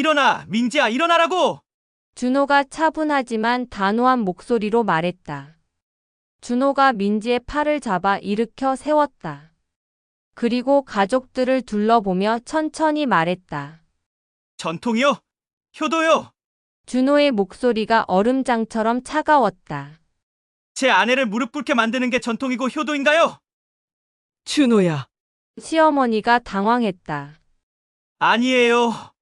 일어나, 민지야, 일어나라고! 준호가 차분하지만 단호한 목소리로 말했다. 준호가 민지의 팔을 잡아 일으켜 세웠다. 그리고 가족들을 둘러보며 천천히 말했다. 전통이요? 효도요? 준호의 목소리가 얼음장처럼 차가웠다. 제 아내를 무릎 꿇게 만드는 게 전통이고 효도인가요? 준호야, 시어머니가 당황했다. 아니에요.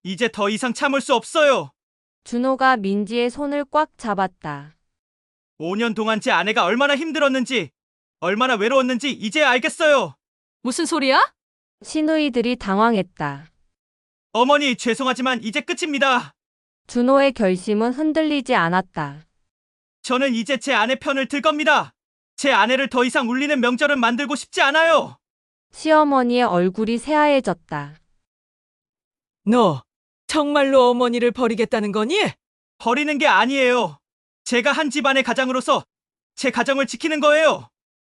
이제 더 이상 참을 수 없어요. 준호가 민지의 손을 꽉 잡았다. 5년 동안 제 아내가 얼마나 힘들었는지, 얼마나 외로웠는지 이제 알겠어요. 무슨 소리야? 시누이들이 당황했다. 어머니, 죄송하지만 이제 끝입니다. 준호의 결심은 흔들리지 않았다. 저는 이제 제 아내 편을 들 겁니다. 제 아내를 더 이상 울리는 명절은 만들고 싶지 않아요. 시어머니의 얼굴이 새하얘졌다. 너 정말로 어머니를 버리겠다는 거니? 버리는 게 아니에요. 제가 한 집안의 가장으로서 제 가정을 지키는 거예요.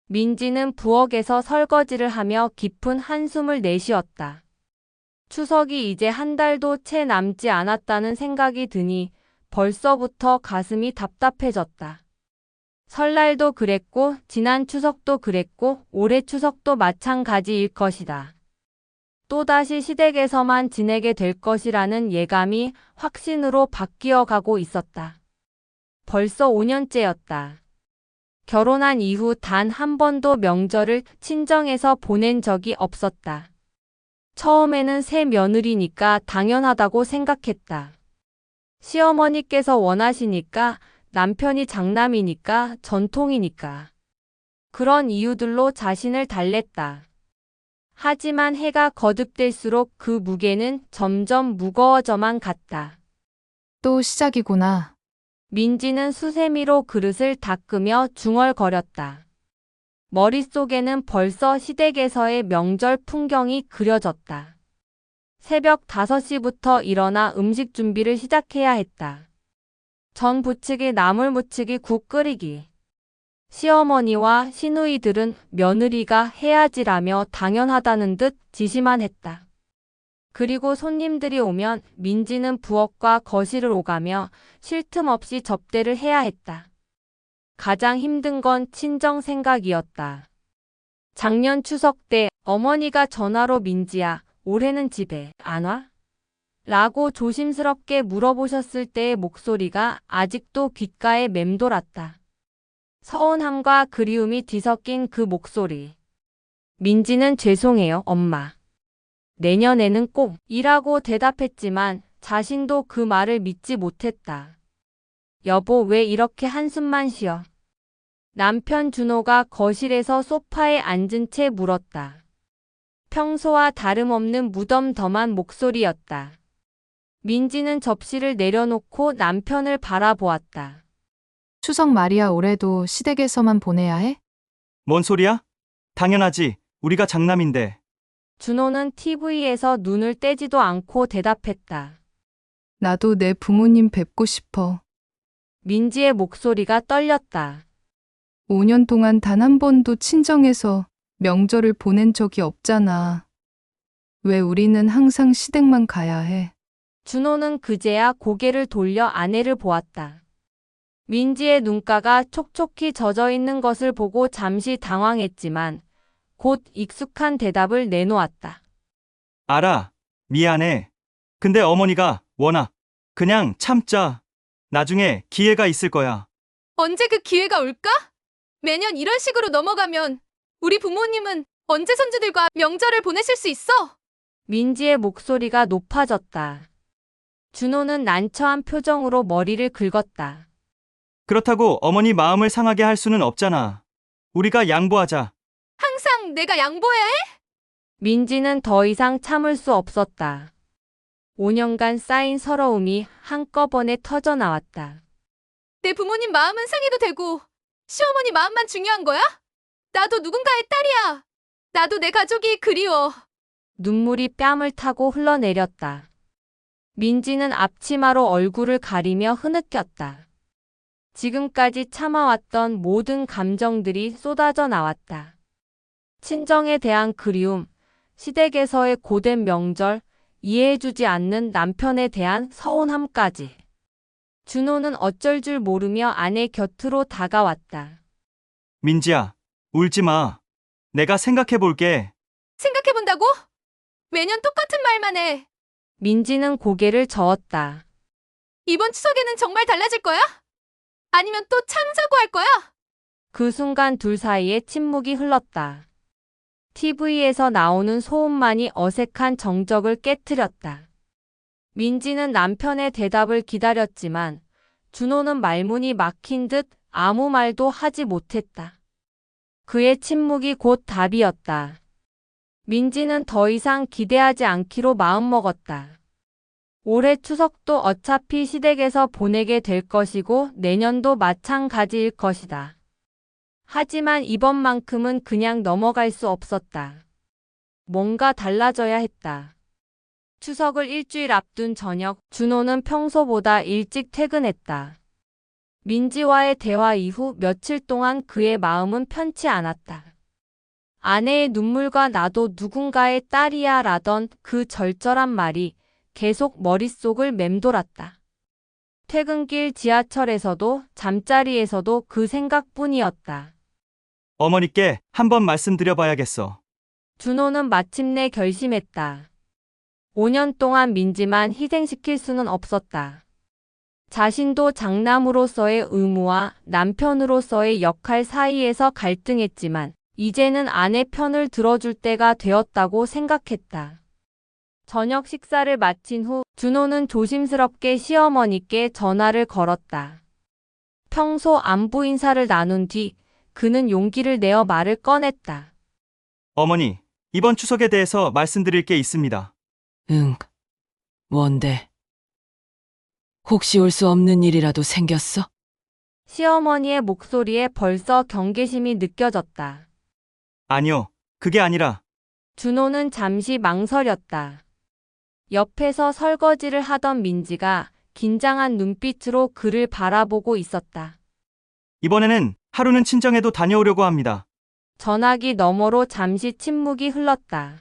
민지는 부엌에서 설거지를 하며 깊은 한숨을 내쉬었다. 추석이 이제 한 달도 채 남지 않았다는 생각이 드니 벌써부터 가슴이 답답해졌다. 설날도 그랬고 지난 추석도 그랬고 올해 추석도 마찬가지일 것이다. 또다시 시댁에서만 지내게 될 것이라는 예감이 확신으로 바뀌어가고 있었다. 벌써 5년째였다. 결혼한 이후 단 한 번도 명절을 친정에서 보낸 적이 없었다. 처음에는 새 며느리니까 당연하다고 생각했다. 시어머니께서 원하시니까, 남편이 장남이니까, 전통이니까. 그런 이유들로 자신을 달랬다. 하지만 해가 거듭될수록 그 무게는 점점 무거워져만 갔다. 또 시작이구나. 민지는 수세미로 그릇을 닦으며 중얼거렸다. 머릿속에는 벌써 시댁에서의 명절 풍경이 그려졌다. 새벽 5시부터 일어나 음식 준비를 시작해야 했다. 전 부치기, 나물 무치기, 국 끓이기. 시어머니와 시누이들은 며느리가 해야지라며 당연하다는 듯 지시만 했다. 그리고 손님들이 오면 민지는 부엌과 거실을 오가며 쉴 틈 없이 접대를 해야 했다. 가장 힘든 건 친정 생각이었다. 작년 추석 때 어머니가 전화로 민지야, 올해는 집에 안 와? 라고 조심스럽게 물어보셨을 때의 목소리가 아직도 귓가에 맴돌았다. 서운함과 그리움이 뒤섞인 그 목소리. 민지는 죄송해요, 엄마. 내년에는 꼭 이라고 대답했지만 자신도 그 말을 믿지 못했다. 여보, 왜 이렇게 한숨만 쉬어? 남편 준호가 거실에서 소파에 앉은 채 물었다. 평소와 다름없는 무덤덤한 목소리였다. 민지는 접시를 내려놓고 남편을 바라보았다. 추석 말이야 올해도 시댁에서만 보내야 해? 뭔 소리야? 당연하지. 우리가 장남인데. 준호는 TV에서 눈을 떼지도 않고 대답했다. 나도 내 부모님 뵙고 싶어. 민지의 목소리가 떨렸다. 5년 동안 단 한 번도 친정에서 명절을 보낸 적이 없잖아. 왜 우리는 항상 시댁만 가야 해? 준호는 그제야 고개를 돌려 아내를 보았다. 민지의 눈가가 촉촉히 젖어 있는 것을 보고 잠시 당황했지만 곧 익숙한 대답을 내놓았다. 알아. 미안해. 근데 어머니가 원하. 그냥 참자. 나중에 기회가 있을 거야. 언제 그 기회가 올까? 매년 이런 식으로 넘어가면 우리 부모님은 언제 손주들과 명절을 보내실 수 있어? 민지의 목소리가 높아졌다. 준호는 난처한 표정으로 머리를 긁었다. 그렇다고 어머니 마음을 상하게 할 수는 없잖아. 우리가 양보하자. 항상 내가 양보해야 해? 민지는 더 이상 참을 수 없었다. 5년간 쌓인 서러움이 한꺼번에 터져 나왔다. 내 부모님 마음은 상해도 되고 시어머니 마음만 중요한 거야? 나도 누군가의 딸이야. 나도 내 가족이 그리워. 눈물이 뺨을 타고 흘러내렸다. 민지는 앞치마로 얼굴을 가리며 흐느꼈다. 지금까지 참아왔던 모든 감정들이 쏟아져 나왔다. 친정에 대한 그리움, 시댁에서의 고된 명절, 이해해주지 않는 남편에 대한 서운함까지. 준호는 어쩔 줄 모르며 아내 곁으로 다가왔다. 민지야, 울지 마. 내가 생각해 볼게. 생각해본다고? 매년 똑같은 말만 해. 민지는 고개를 저었다. 이번 추석에는 정말 달라질 거야? 아니면 또 참사고할 거야? 그 순간 둘 사이에 침묵이 흘렀다. TV에서 나오는 소음만이 어색한 정적을 깨트렸다. 민지는 남편의 대답을 기다렸지만 준호는 말문이 막힌 듯 아무 말도 하지 못했다. 그의 침묵이 곧 답이었다. 민지는 더 이상 기대하지 않기로 마음먹었다. 올해 추석도 어차피 시댁에서 보내게 될 것이고 내년도 마찬가지일 것이다. 하지만 이번만큼은 그냥 넘어갈 수 없었다. 뭔가 달라져야 했다. 추석을 일주일 앞둔 저녁, 준호는 평소보다 일찍 퇴근했다. 민지와의 대화 이후 며칠 동안 그의 마음은 편치 않았다. 아내의 눈물과 나도 누군가의 딸이야 라던 그 절절한 말이 계속 머릿속을 맴돌았다. 퇴근길 지하철에서도 잠자리에서도 그 생각뿐이었다. 어머니께 한번 말씀드려봐야겠어. 준호는 마침내 결심했다. 5년 동안 민지만 희생시킬 수는 없었다. 자신도 장남으로서의 의무와 남편으로서의 역할 사이에서 갈등했지만 이제는 아내 편을 들어줄 때가 되었다고 생각했다. 저녁 식사를 마친 후 준호는 조심스럽게 시어머니께 전화를 걸었다. 평소 안부 인사를 나눈 뒤 그는 용기를 내어 말을 꺼냈다. 어머니, 이번 추석에 대해서 말씀드릴 게 있습니다. 응. 뭔데? 혹시 올 수 없는 일이라도 생겼어? 시어머니의 목소리에 벌써 경계심이 느껴졌다. 아니요, 그게 아니라 준호는 잠시 망설였다. 옆에서 설거지를 하던 민지가 긴장한 눈빛으로 그를 바라보고 있었다. 이번에는 하루는 친정에도 다녀오려고 합니다. 전화기 너머로 잠시 침묵이 흘렀다.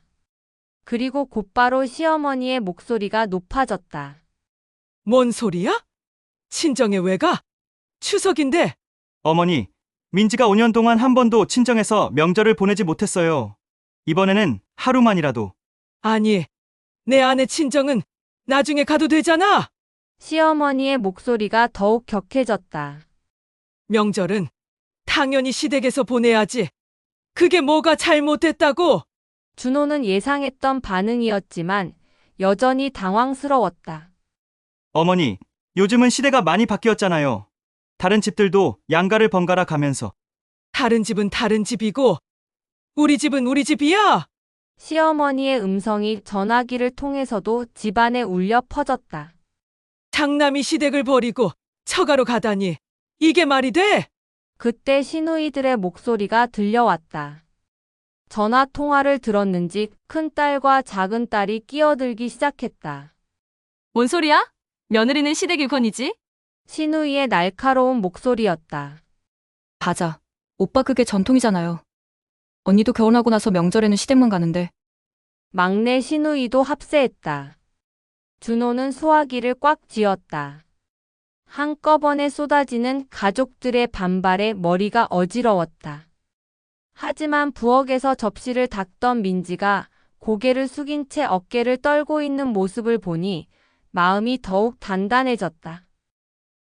그리고 곧바로 시어머니의 목소리가 높아졌다. 뭔 소리야? 친정에 왜 가? 추석인데. 어머니, 민지가 5년 동안 한 번도 친정에서 명절을 보내지 못했어요. 이번에는 하루만이라도. 아니, 내 아내 친정은 나중에 가도 되잖아. 시어머니의 목소리가 더욱 격해졌다. 명절은 당연히 시댁에서 보내야지. 그게 뭐가 잘못됐다고? 준호는 예상했던 반응이었지만 여전히 당황스러웠다. 어머니, 요즘은 시대가 많이 바뀌었잖아요. 다른 집들도 양가를 번갈아 가면서. 다른 집은 다른 집이고 우리 집은 우리 집이야. 시어머니의 음성이 전화기를 통해서도 집안에 울려 퍼졌다. 장남이 시댁을 버리고 처가로 가다니 이게 말이 돼? 그때 시누이들의 목소리가 들려왔다. 전화 통화를 들었는지 큰딸과 작은딸이 끼어들기 시작했다. 뭔 소리야? 며느리는 시댁 일권이지? 시누이의 날카로운 목소리였다. 맞아. 오빠 그게 전통이잖아요. 언니도 결혼하고 나서 명절에는 시댁만 가는데. 막내 시누이도 합세했다. 준호는 소화기를 꽉 쥐었다. 한꺼번에 쏟아지는 가족들의 반발에 머리가 어지러웠다. 하지만 부엌에서 접시를 닦던 민지가 고개를 숙인 채 어깨를 떨고 있는 모습을 보니 마음이 더욱 단단해졌다.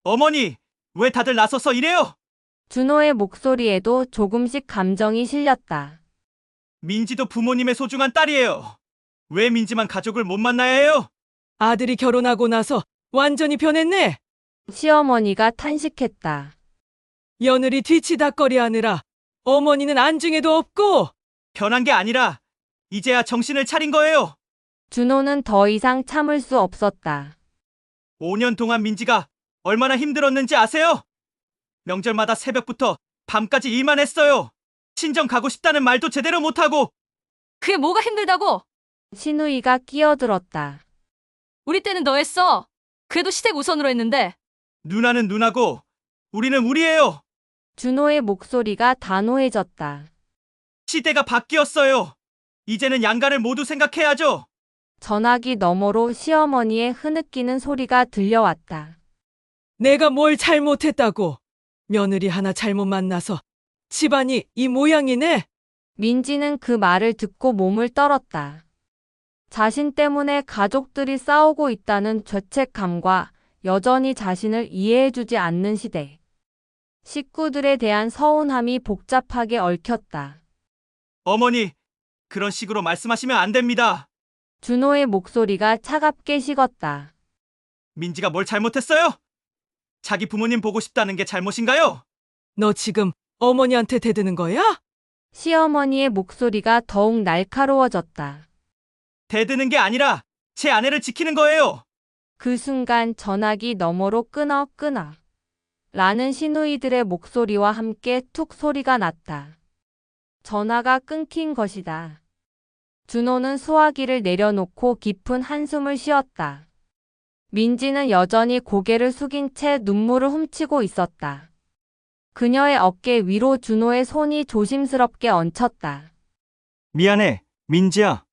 어머니, 왜 다들 나서서 이래요? 준호의 목소리에도 조금씩 감정이 실렸다. 민지도 부모님의 소중한 딸이에요. 왜 민지만 가족을 못 만나야 해요? 아들이 결혼하고 나서 완전히 변했네. 시어머니가 탄식했다. 며느리 뒤치다꺼리 하느라 어머니는 안중에도 없고. 변한 게 아니라 이제야 정신을 차린 거예요. 준호는 더 이상 참을 수 없었다. 5년 동안 민지가 얼마나 힘들었는지 아세요? 명절마다 새벽부터 밤까지 일만 했어요. 친정 가고 싶다는 말도 제대로 못하고. 그게 뭐가 힘들다고? 시누이가 끼어들었다. 우리 때는 너 했어. 그래도 시댁 우선으로 했는데. 누나는 누나고 우리는 우리예요. 준호의 목소리가 단호해졌다. 시대가 바뀌었어요. 이제는 양가를 모두 생각해야죠. 전화기 너머로 시어머니의 흐느끼는 소리가 들려왔다. 내가 뭘 잘못했다고. 며느리 하나 잘못 만나서 집안이 이 모양이네. 민지는 그 말을 듣고 몸을 떨었다. 자신 때문에 가족들이 싸우고 있다는 죄책감과 여전히 자신을 이해해주지 않는 시대. 식구들에 대한 서운함이 복잡하게 얽혔다. 어머니, 그런 식으로 말씀하시면 안 됩니다. 준호의 목소리가 차갑게 식었다. 민지가 뭘 잘못했어요? 자기 부모님 보고 싶다는 게 잘못인가요? 너 지금 어머니한테 대드는 거야? 시어머니의 목소리가 더욱 날카로워졌다. 대드는 게 아니라 제 아내를 지키는 거예요. 그 순간 전화기 너머로 끊어 라는 시누이들의 목소리와 함께 툭 소리가 났다. 전화가 끊긴 것이다. 준호는 수화기를 내려놓고 깊은 한숨을 쉬었다. 민지는 여전히 고개를 숙인 채 눈물을 훔치고 있었다. 그녀의 어깨 위로 준호의 손이 조심스럽게 얹혔다. 미안해, 민지야.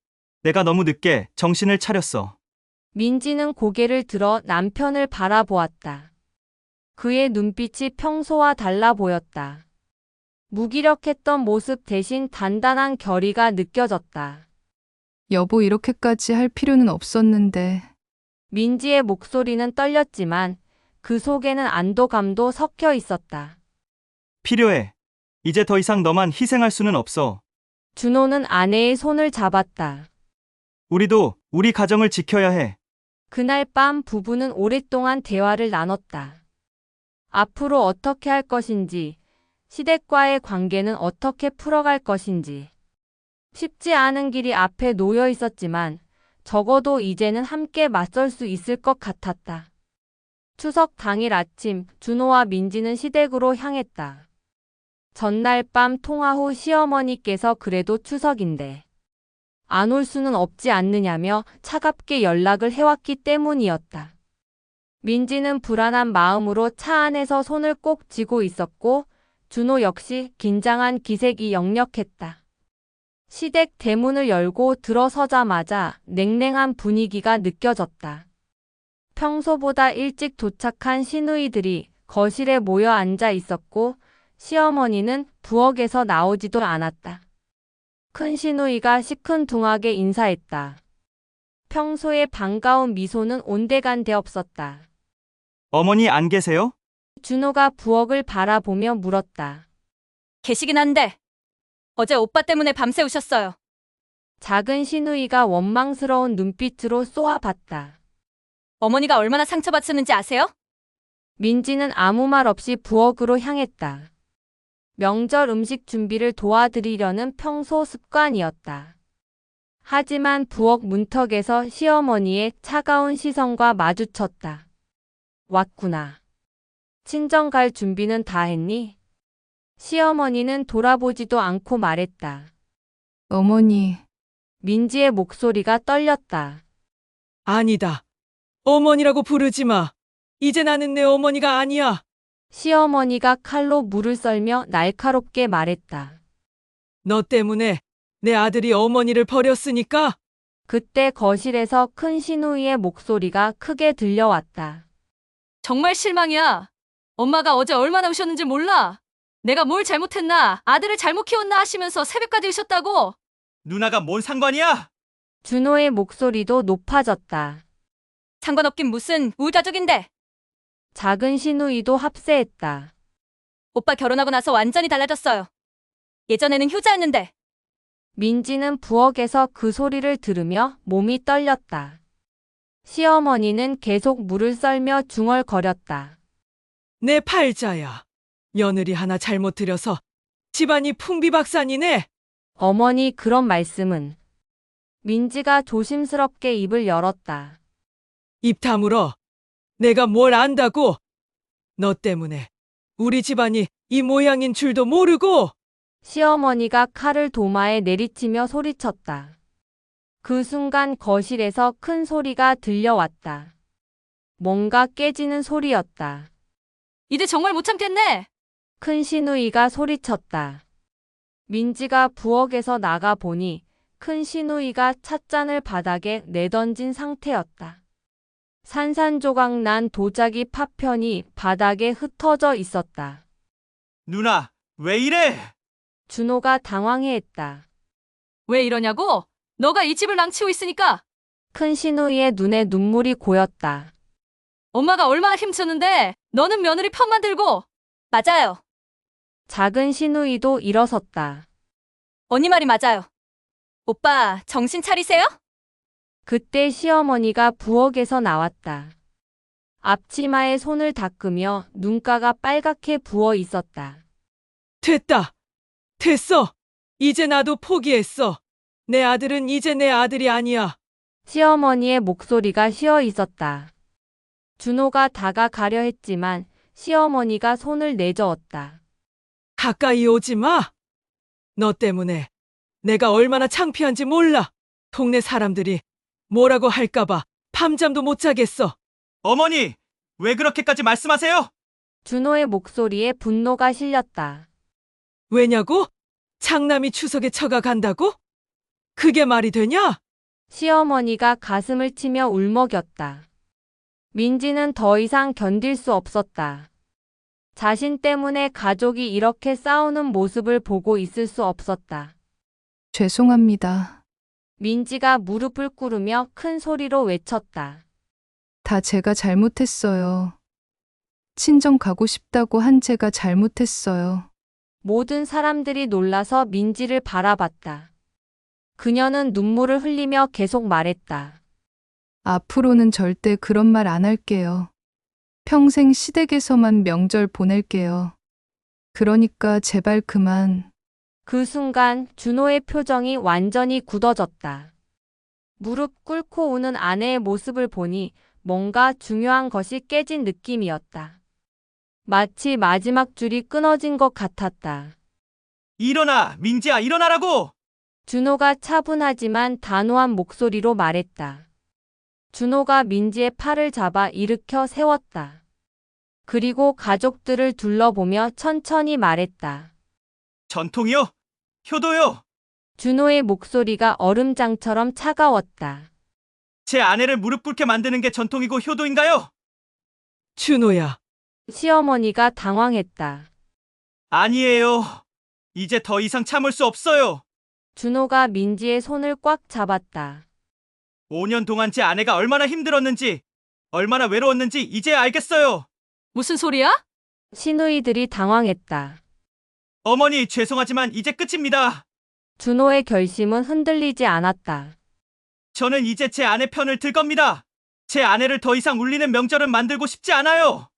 내가 너무 늦게 정신을 차렸어. 민지는 고개를 들어 남편을 바라보았다. 그의 눈빛이 평소와 달라 보였다. 무기력했던 모습 대신 단단한 결의가 느껴졌다. 여보, 이렇게까지 할 필요는 없었는데. 민지의 목소리는 떨렸지만 그 속에는 안도감도 섞여 있었다. 필요해. 이제 더 이상 너만 희생할 수는 없어. 준호는 아내의 손을 잡았다. 우리도 우리 가정을 지켜야 해. 그날 밤 부부는 오랫동안 대화를 나눴다. 앞으로 어떻게 할 것인지, 시댁과의 관계는 어떻게 풀어갈 것인지. 쉽지 않은 길이 앞에 놓여 있었지만 적어도 이제는 함께 맞설 수 있을 것 같았다. 추석 당일 아침 준호와 민지는 시댁으로 향했다. 전날 밤 통화 후 시어머니께서 그래도 추석인데 안 올 수는 없지 않느냐며 차갑게 연락을 해왔기 때문이었다. 민지는 불안한 마음으로 차 안에서 손을 꼭 쥐고 있었고 준호 역시 긴장한 기색이 역력했다. 시댁 대문을 열고 들어서자마자 냉랭한 분위기가 느껴졌다. 평소보다 일찍 도착한 시누이들이 거실에 모여 앉아 있었고 시어머니는 부엌에서 나오지도 않았다. 큰 시누이가 시큰둥하게 인사했다. 평소의 반가운 미소는 온데간데 없었다. 어머니 안 계세요? 준호가 부엌을 바라보며 물었다. 계시긴 한데 어제 오빠 때문에 밤새우셨어요. 작은 시누이가 원망스러운 눈빛으로 쏘아봤다. 어머니가 얼마나 상처받으셨는지 아세요? 민지는 아무 말 없이 부엌으로 향했다. 명절 음식 준비를 도와드리려는 평소 습관이었다. 하지만 부엌 문턱에서 시어머니의 차가운 시선과 마주쳤다. 왔구나. 친정 갈 준비는 다 했니? 시어머니는 돌아보지도 않고 말했다. 어머니, 민지의 목소리가 떨렸다. 아니다. 어머니라고 부르지 마. 이제 나는 내 어머니가 아니야. 시어머니가 칼로 물을 썰며 날카롭게 말했다. 너 때문에 내 아들이 어머니를 버렸으니까. 그때 거실에서 큰 시누이의 목소리가 크게 들려왔다. 정말 실망이야. 엄마가 어제 얼마나 우셨는지 몰라. 내가 뭘 잘못했나, 아들을 잘못 키웠나 하시면서 새벽까지 우셨다고. 누나가 뭔 상관이야? 준호의 목소리도 높아졌다. 상관없긴 무슨 우가족인데. 작은 시누이도 합세했다. 오빠 결혼하고 나서 완전히 달라졌어요. 예전에는 효자였는데. 민지는 부엌에서 그 소리를 들으며 몸이 떨렸다. 시어머니는 계속 물을 썰며 중얼거렸다. 내 팔자야. 며느리 하나 잘못 들여서 집안이 풍비박산이네. 어머니 그런 말씀은. 민지가 조심스럽게 입을 열었다. 입 다물어. 내가 뭘 안다고. 너 때문에 우리 집안이 이 모양인 줄도 모르고. 시어머니가 칼을 도마에 내리치며 소리쳤다. 그 순간 거실에서 큰 소리가 들려왔다. 뭔가 깨지는 소리였다. 이제 정말 못 참겠네. 큰 시누이가 소리쳤다. 민지가 부엌에서 나가 보니 큰 시누이가 찻잔을 바닥에 내던진 상태였다. 산산조각 난 도자기 파편이 바닥에 흩어져 있었다. 누나, 왜 이래? 준호가 당황해했다. 왜 이러냐고? 너가 이 집을 망치고 있으니까. 큰 시누이의 눈에 눈물이 고였다. 엄마가 얼마나 힘쓰는데 너는 며느리 편만 들고. 맞아요. 작은 시누이도 일어섰다. 언니 말이 맞아요. 오빠, 정신 차리세요? 그때 시어머니가 부엌에서 나왔다. 앞치마에 손을 닦으며 눈가가 빨갛게 부어 있었다. 됐다. 됐어. 이제 나도 포기했어. 내 아들은 이제 내 아들이 아니야. 시어머니의 목소리가 쉬어 있었다. 준호가 다가가려 했지만 시어머니가 손을 내저었다. 가까이 오지 마. 너 때문에 내가 얼마나 창피한지 몰라. 동네 사람들이 뭐라고 할까봐 밤잠도 못 자겠어. 어머니, 왜 그렇게까지 말씀하세요? 준호의 목소리에 분노가 실렸다. 왜냐고? 장남이 추석에 처가 간다고? 그게 말이 되냐? 시어머니가 가슴을 치며 울먹였다. 민지는 더 이상 견딜 수 없었다. 자신 때문에 가족이 이렇게 싸우는 모습을 보고 있을 수 없었다. 죄송합니다. 민지가 무릎을 꿇으며 큰 소리로 외쳤다. 다 제가 잘못했어요. 친정 가고 싶다고 한 제가 잘못했어요. 모든 사람들이 놀라서 민지를 바라봤다. 그녀는 눈물을 흘리며 계속 말했다. 앞으로는 절대 그런 말 안 할게요. 평생 시댁에서만 명절 보낼게요. 그러니까 제발 그만. 그 순간 준호의 표정이 완전히 굳어졌다. 무릎 꿇고 우는 아내의 모습을 보니 뭔가 중요한 것이 깨진 느낌이었다. 마치 마지막 줄이 끊어진 것 같았다. 일어나, 민지야, 일어나라고! 준호가 차분하지만 단호한 목소리로 말했다. 준호가 민지의 팔을 잡아 일으켜 세웠다. 그리고 가족들을 둘러보며 천천히 말했다. 전통이요? 효도요? 준호의 목소리가 얼음장처럼 차가웠다. 제 아내를 무릎 꿇게 만드는 게 전통이고 효도인가요? 준호야. 시어머니가 당황했다. 아니에요. 이제 더 이상 참을 수 없어요. 준호가 민지의 손을 꽉 잡았다. 5년 동안 제 아내가 얼마나 힘들었는지, 얼마나 외로웠는지 이제 알겠어요. 무슨 소리야? 시누이들이 당황했다. 어머니, 죄송하지만 이제 끝입니다. 준호의 결심은 흔들리지 않았다. 저는 이제 제 아내 편을 들 겁니다. 제 아내를 더 이상 울리는 명절은 만들고 싶지 않아요.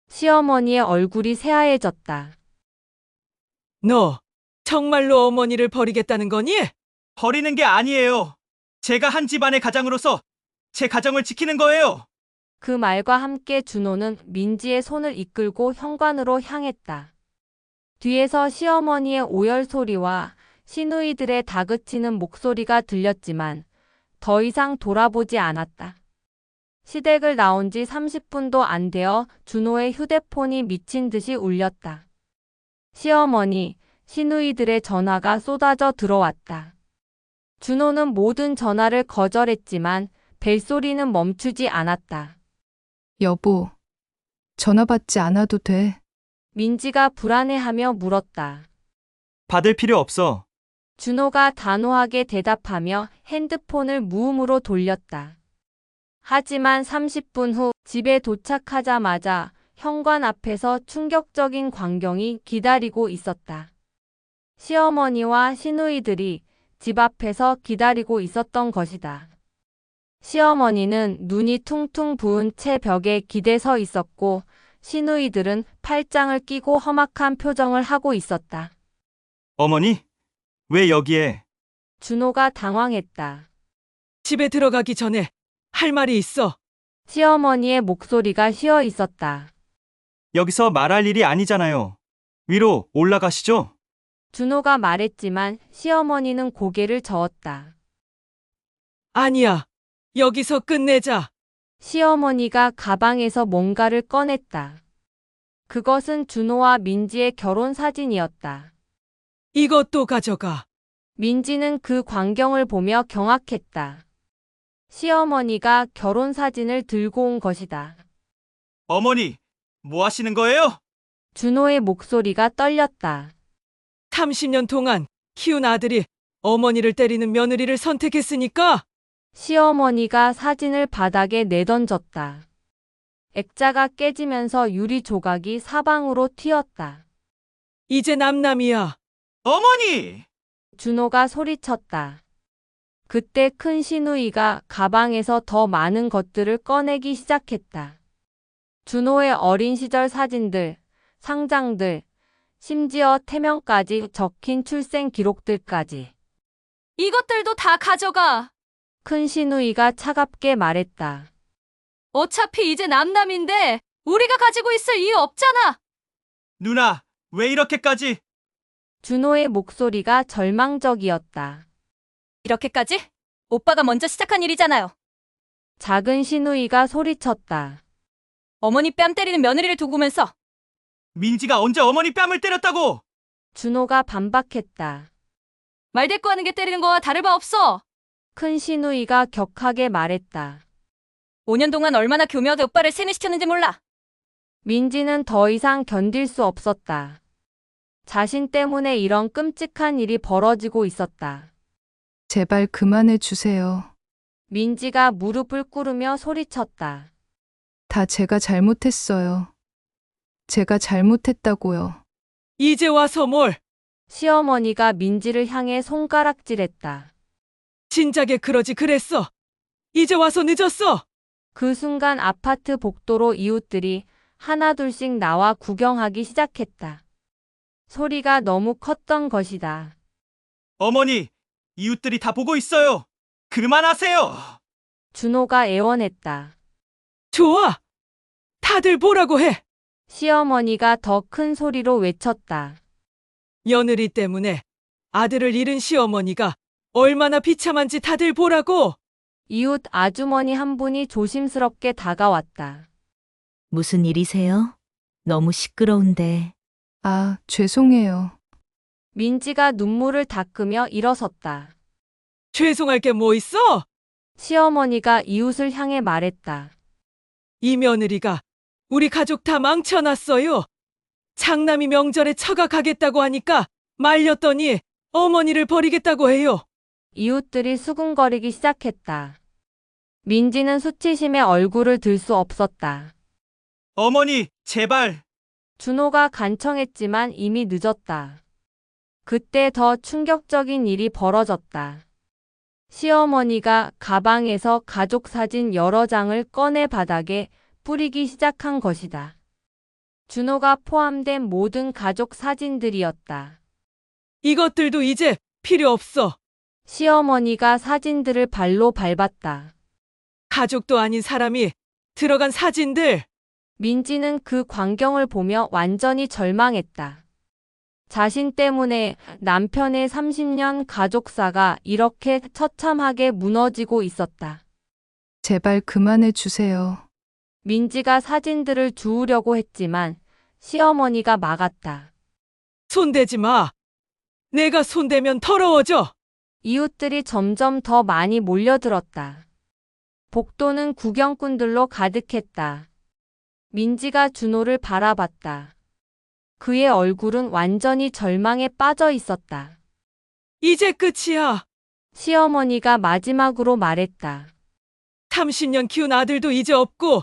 시어머니의 얼굴이 새하얘졌다. 너 정말로 어머니를 버리겠다는 거니? 버리는 게 아니에요. 제가 한 집안의 가장으로서 제 가정을 지키는 거예요. 그 말과 함께 준호는 민지의 손을 이끌고 현관으로 향했다. 뒤에서 시어머니의 오열 소리와 시누이들의 다그치는 목소리가 들렸지만 더 이상 돌아보지 않았다. 시댁을 나온 지 30분도 안 되어 준호의 휴대폰이 미친 듯이 울렸다. 시어머니, 시누이들의 전화가 쏟아져 들어왔다. 준호는 모든 전화를 거절했지만 벨소리는 멈추지 않았다. 여보, 전화 받지 않아도 돼. 민지가 불안해하며 물었다. 받을 필요 없어. 준호가 단호하게 대답하며 핸드폰을 무음으로 돌렸다. 하지만 30분 후 집에 도착하자마자 현관 앞에서 충격적인 광경이 기다리고 있었다. 시어머니와 시누이들이 집 앞에서 기다리고 있었던 것이다. 시어머니는 눈이 퉁퉁 부은 채 벽에 기대 서 있었고 시누이들은 팔짱을 끼고 험악한 표정을 하고 있었다. 어머니, 왜 여기에? 준호가 당황했다. 집에 들어가기 전에 할 말이 있어. 시어머니의 목소리가 쉬어 있었다. 여기서 말할 일이 아니잖아요. 위로 올라가시죠. 준호가 말했지만 시어머니는 고개를 저었다. 아니야. 여기서 끝내자. 시어머니가 가방에서 뭔가를 꺼냈다. 그것은 준호와 민지의 결혼 사진이었다. 이것도 가져가. 민지는 그 광경을 보며 경악했다. 시어머니가 결혼 사진을 들고 온 것이다. 어머니, 뭐 하시는 거예요? 준호의 목소리가 떨렸다. 30년 동안 키운 아들이 어머니를 때리는 며느리를 선택했으니까 시어머니가 사진을 바닥에 내던졌다. 액자가 깨지면서 유리 조각이 사방으로 튀었다. 이제 남남이야. 어머니! 준호가 소리쳤다. 그때 큰 시누이가 가방에서 더 많은 것들을 꺼내기 시작했다. 준호의 어린 시절 사진들, 상장들, 심지어 태명까지 적힌 출생 기록들까지. 이것들도 다 가져가. 큰 시누이가 차갑게 말했다. 어차피 이제 남남인데 우리가 가지고 있을 이유 없잖아. 누나, 왜 이렇게까지? 준호의 목소리가 절망적이었다. 이렇게까지? 오빠가 먼저 시작한 일이잖아요. 작은 시누이가 소리쳤다. 어머니 뺨 때리는 며느리를 두고면서. 민지가 언제 어머니 뺨을 때렸다고? 준호가 반박했다. 말대꾸하는 게 때리는 거와 다를 바 없어. 큰 시누이가 격하게 말했다. 5년 동안 얼마나 교묘하게 오빠를 세뇌시켰는지 몰라. 민지는 더 이상 견딜 수 없었다. 자신 때문에 이런 끔찍한 일이 벌어지고 있었다. 제발 그만해 주세요. 민지가 무릎을 꿇으며 소리쳤다. 다 제가 잘못했어요. 제가 잘못했다고요. 이제 와서 뭘? 시어머니가 민지를 향해 손가락질했다. 진작에 그러지 그랬어. 이제 와서 늦었어. 그 순간 아파트 복도로 이웃들이 하나둘씩 나와 구경하기 시작했다. 소리가 너무 컸던 것이다. 어머니, 이웃들이 다 보고 있어요. 그만하세요. 준호가 애원했다. 좋아. 다들 보라고 해. 시어머니가 더 큰 소리로 외쳤다. 며느리 때문에 아들을 잃은 시어머니가 얼마나 비참한지 다들 보라고. 이웃 아주머니 한 분이 조심스럽게 다가왔다. 무슨 일이세요? 너무 시끄러운데. 아, 죄송해요. 민지가 눈물을 닦으며 일어섰다. 죄송할 게 뭐 있어? 시어머니가 이웃을 향해 말했다. 이 며느리가 우리 가족 다 망쳐놨어요. 장남이 명절에 처가 가겠다고 하니까 말렸더니 어머니를 버리겠다고 해요. 이웃들이 수군거리기 시작했다. 민지는 수치심에 얼굴을 들 수 없었다. 어머니, 제발. 준호가 간청했지만 이미 늦었다. 그때 더 충격적인 일이 벌어졌다. 시어머니가 가방에서 가족 사진 여러 장을 꺼내 바닥에 뿌리기 시작한 것이다. 준호가 포함된 모든 가족 사진들이었다. 이것들도 이제 필요 없어. 시어머니가 사진들을 발로 밟았다. 가족도 아닌 사람이 들어간 사진들. 민지는 그 광경을 보며 완전히 절망했다. 자신 때문에 남편의 30년 가족사가 이렇게 처참하게 무너지고 있었다. 제발 그만해 주세요. 민지가 사진들을 주우려고 했지만 시어머니가 막았다. 손대지 마. 내가 손대면 더러워져. 이웃들이 점점 더 많이 몰려들었다. 복도는 구경꾼들로 가득했다. 민지가 준호를 바라봤다. 그의 얼굴은 완전히 절망에 빠져 있었다. 이제 끝이야. 시어머니가 마지막으로 말했다. 30년 키운 아들도 이제 없고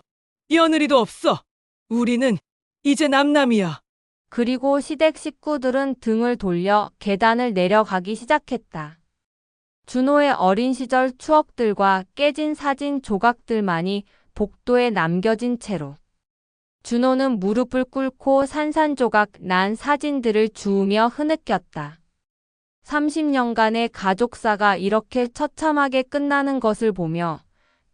며느리도 없어. 우리는 이제 남남이야. 그리고 시댁 식구들은 등을 돌려 계단을 내려가기 시작했다. 준호의 어린 시절 추억들과 깨진 사진 조각들만이 복도에 남겨진 채로. 준호는 무릎을 꿇고 산산조각 난 사진들을 주우며 흐느꼈다. 30년간의 가족사가 이렇게 처참하게 끝나는 것을 보며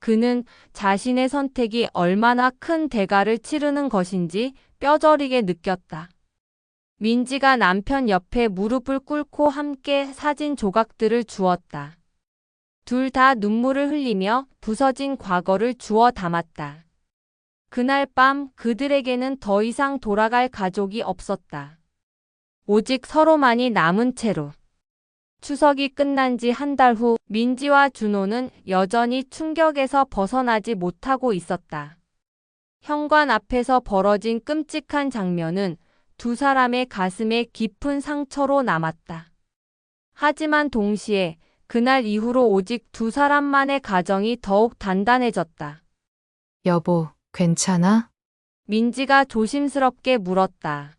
그는 자신의 선택이 얼마나 큰 대가를 치르는 것인지 뼈저리게 느꼈다. 민지가 남편 옆에 무릎을 꿇고 함께 사진 조각들을 주었다. 둘 다 눈물을 흘리며 부서진 과거를 주워 담았다. 그날 밤 그들에게는 더 이상 돌아갈 가족이 없었다. 오직 서로만이 남은 채로. 추석이 끝난 지 한 달 후 민지와 준호는 여전히 충격에서 벗어나지 못하고 있었다. 현관 앞에서 벌어진 끔찍한 장면은 두 사람의 가슴에 깊은 상처로 남았다. 하지만 동시에 그날 이후로 오직 두 사람만의 가정이 더욱 단단해졌다. 여보, 괜찮아? 민지가 조심스럽게 물었다.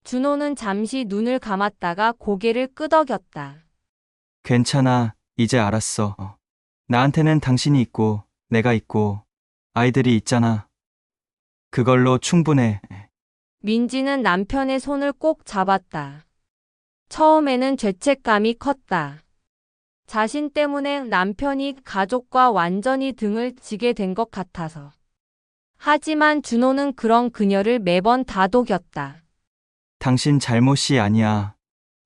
준호는 잠시 눈을 감았다가 고개를 끄덕였다. 괜찮아. 이제 알았어. 나한테는 당신이 있고 내가 있고 아이들이 있잖아. 그걸로 충분해. 민지는 남편의 손을 꼭 잡았다. 처음에는 죄책감이 컸다. 자신 때문에 남편이 가족과 완전히 등을 지게 된 것 같아서. 하지만 준호는 그런 그녀를 매번 다독였다. 당신 잘못이 아니야.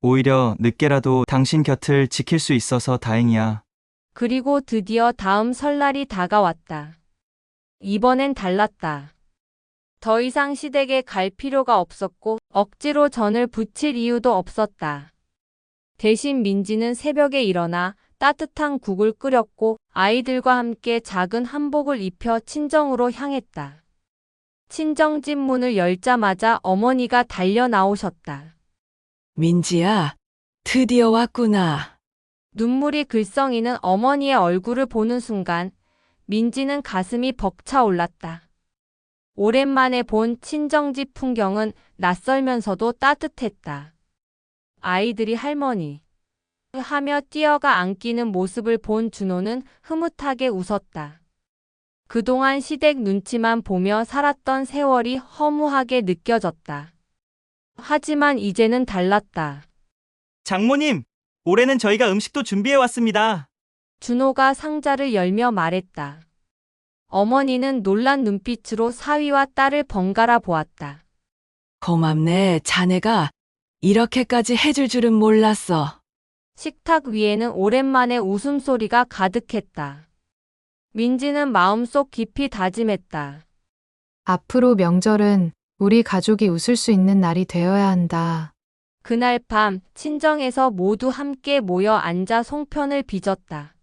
오히려 늦게라도 당신 곁을 지킬 수 있어서 다행이야. 그리고 드디어 다음 설날이 다가왔다. 이번엔 달랐다. 더 이상 시댁에 갈 필요가 없었고 억지로 전을 부칠 이유도 없었다. 대신 민지는 새벽에 일어나 따뜻한 국을 끓였고 아이들과 함께 작은 한복을 입혀 친정으로 향했다. 친정집 문을 열자마자 어머니가 달려 나오셨다. 민지야, 드디어 왔구나. 눈물이 글썽이는 어머니의 얼굴을 보는 순간 민지는 가슴이 벅차올랐다. 오랜만에 본 친정집 풍경은 낯설면서도 따뜻했다. 아이들이 할머니 하며 뛰어가 안기는 모습을 본 준호는 흐뭇하게 웃었다. 그동안 시댁 눈치만 보며 살았던 세월이 허무하게 느껴졌다. 하지만 이제는 달랐다. 장모님, 올해는 저희가 음식도 준비해 왔습니다. 준호가 상자를 열며 말했다. 어머니는 놀란 눈빛으로 사위와 딸을 번갈아 보았다. 고맙네. 자네가 이렇게까지 해줄 줄은 몰랐어. 식탁 위에는 오랜만에 웃음소리가 가득했다. 민지는 마음속 깊이 다짐했다. 앞으로 명절은 우리 가족이 웃을 수 있는 날이 되어야 한다. 그날 밤 친정에서 모두 함께 모여 앉아 송편을 빚었다.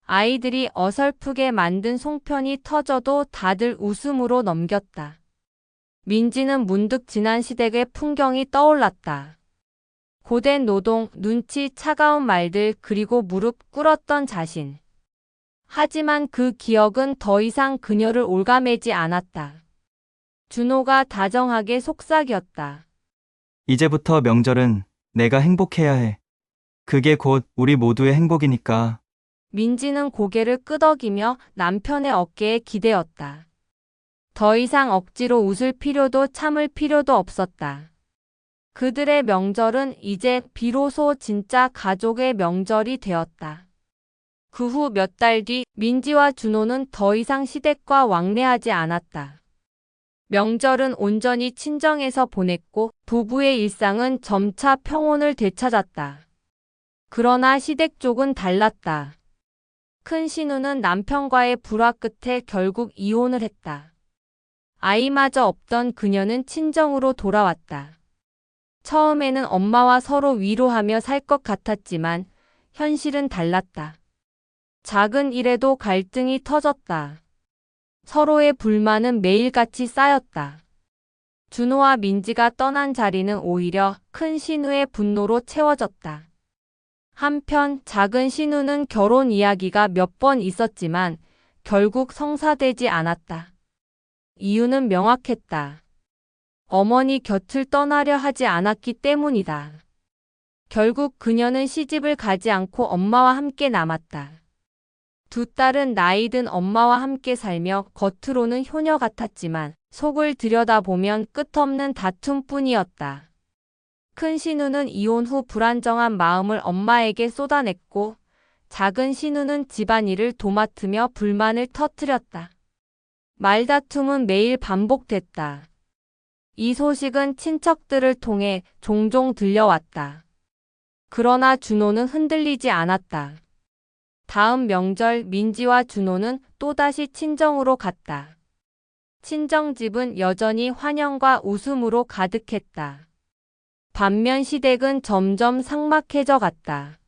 아이들이 어설프게 만든 송편이 터져도 다들 웃음으로 넘겼다. 민지는 문득 지난 시댁의 풍경이 떠올랐다. 고된 노동, 눈치, 차가운 말들, 그리고 무릎 꿇었던 자신. 하지만 그 기억은 더 이상 그녀를 올가매지 않았다. 준호가 다정하게 속삭였다. 이제부터 명절은 내가 행복해야 해. 그게 곧 우리 모두의 행복이니까. 민지는 고개를 끄덕이며 남편의 어깨에 기대었다. 더 이상 억지로 웃을 필요도 참을 필요도 없었다. 그들의 명절은 이제 비로소 진짜 가족의 명절이 되었다. 그 후 몇 달 뒤 민지와 준호는 더 이상 시댁과 왕래하지 않았다. 명절은 온전히 친정에서 보냈고 부부의 일상은 점차 평온을 되찾았다. 그러나 시댁 쪽은 달랐다. 큰 신우는 남편과의 불화 끝에 결국 이혼을 했다. 아이마저 없던 그녀는 친정으로 돌아왔다. 처음에는 엄마와 서로 위로하며 살 것 같았지만 현실은 달랐다. 작은 일에도 갈등이 터졌다. 서로의 불만은 매일같이 쌓였다. 준호와 민지가 떠난 자리는 오히려 큰 신우의 분노로 채워졌다. 한편 작은 신우는 결혼 이야기가 몇 번 있었지만 결국 성사되지 않았다. 이유는 명확했다. 어머니 곁을 떠나려 하지 않았기 때문이다. 결국 그녀는 시집을 가지 않고 엄마와 함께 남았다. 두 딸은 나이 든 엄마와 함께 살며 겉으로는 효녀 같았지만 속을 들여다보면 끝없는 다툼뿐이었다. 큰 신우는 이혼 후 불안정한 마음을 엄마에게 쏟아냈고 작은 신우는 집안일을 도맡으며 불만을 터뜨렸다. 말다툼은 매일 반복됐다. 이 소식은 친척들을 통해 종종 들려왔다. 그러나 준호는 흔들리지 않았다. 다음 명절 민지와 준호는 또다시 친정으로 갔다. 친정집은 여전히 환영과 웃음으로 가득했다. 반면 시댁은 점점 삭막해져 갔다.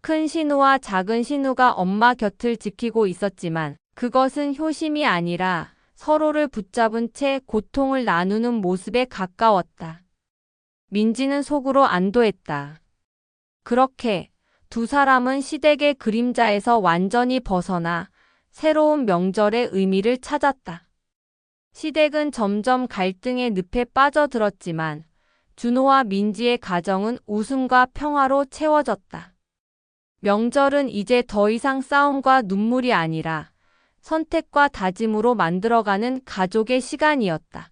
큰 신우와 작은 신우가 엄마 곁을 지키고 있었지만 그것은 효심이 아니라 서로를 붙잡은 채 고통을 나누는 모습에 가까웠다. 민지는 속으로 안도했다. 그렇게 두 사람은 시댁의 그림자에서 완전히 벗어나 새로운 명절의 의미를 찾았다. 시댁은 점점 갈등의 늪에 빠져들었지만 준호와 민지의 가정은 웃음과 평화로 채워졌다. 명절은 이제 더 이상 싸움과 눈물이 아니라 선택과 다짐으로 만들어가는 가족의 시간이었다.